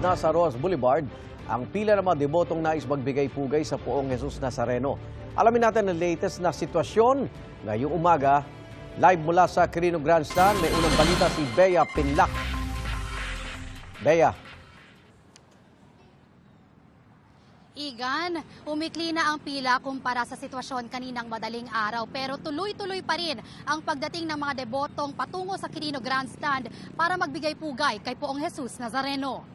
Nasa Roas Boulevard ang pila ng mga debotong nais magbigay-pugay sa Poong Jesus Nazareno. Alamin natin ang latest na sitwasyon ngayong umaga. Live mula sa Quirino Grandstand, may unang balita si Bea Pinlac. Bea. Igan, umikli na ang pila kumpara sa sitwasyon kaninang madaling araw pero tuloy-tuloy pa rin ang pagdating ng mga debotong patungo sa Quirino Grandstand para magbigay pugay kay Poong Jesus Nazareno.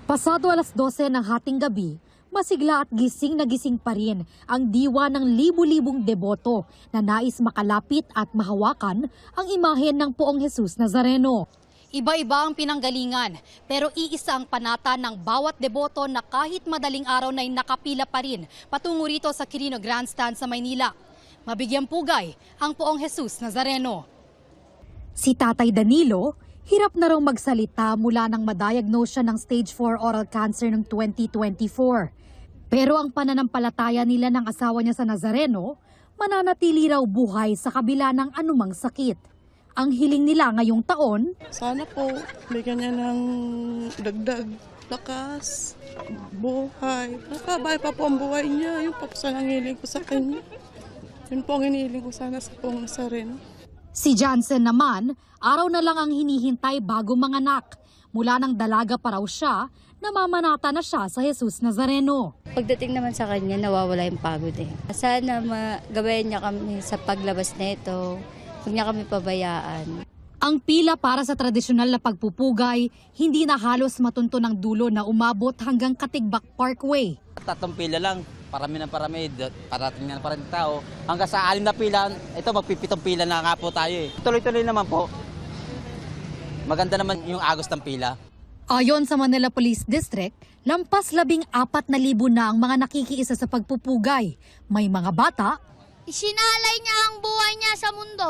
Pasado alas 12 ng hating gabi, masigla at gising na gising pa rin ang diwa ng libu-libong deboto na nais makalapit at mahawakan ang imahen ng Poong Jesus Nazareno. Iba-iba ang pinanggalingan, pero iisa ang panata ng bawat deboto na kahit madaling araw na nakapila pa rin patungo rito sa Quirino Grandstand sa Maynila. Mabigyang pugay ang Poong Jesus Nazareno. Si Tatay Danilo, hirap na raw magsalita mula nang madiagnose siya ng stage 4 oral cancer noong 2024. Pero ang pananampalataya nila ng asawa niya sa Nazareno, mananatili raw buhay sa kabila ng anumang sakit. Ang hiling nila ngayong taon, sana po, bigyan niya ng dagdag, lakas, buhay. Nakabay pa po ang buhay niya. Yun pa po sana ang hiling ko sa kanya. Yun po ang hinihiling ko sana sa Poong Nazareno. Si Johnson naman, araw na lang ang hinihintay bago manganak. Mula ng dalaga pa raw siya, namamanata na siya sa Jesus Nazareno. Pagdating naman sa kanya, nawawala yung pagod eh. Sana magabayan niya kami sa paglabas nito. Huwag niya kami pabayaan. Ang pila para sa tradisyonal na pagpupugay, hindi na halos matunto ng dulo na umabot hanggang Katigbak Parkway. Tatlong pila lang, parami ng parami, parating na parang tao. Hanggang sa 6 na pila, ito magpipitong pila na nga po tayo eh. Tuloy-tuloy naman po. Maganda naman yung agos ng pila. Ayon sa Manila Police District, lampas 14,000 na ang mga nakikiisa sa pagpupugay. May mga bata. Isinalay niya ang buhay niya sa mundo.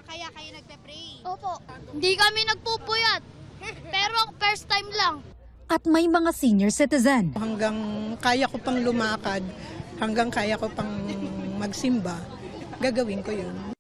Kaya kayo nagpe-pray. Opo. Hindi kami nagpupuyat. Pero first time lang. At may mga senior citizen. Hanggang kaya ko pang lumakad, hanggang kaya ko pang magsimba, gagawin ko yun.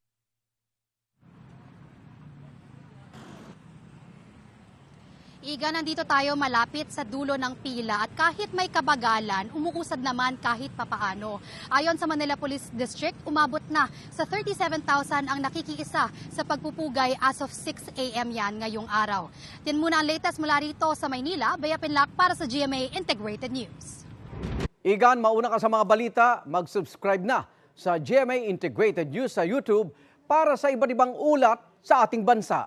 Iga, nandito tayo malapit sa dulo ng pila at kahit may kabagalan, umuusad naman kahit papaano. Ayon sa Manila Police District, umabot na sa 37,000 ang nakikiisa sa pagpupugay as of 6 a.m. yan ngayong araw. Yan muna ang latest mula rito sa Maynila. Bea Pinlac para sa GMA Integrated News. Igan, mauna ka sa mga balita, mag-subscribe na sa GMA Integrated News sa YouTube para sa iba't ibang ulat sa ating bansa.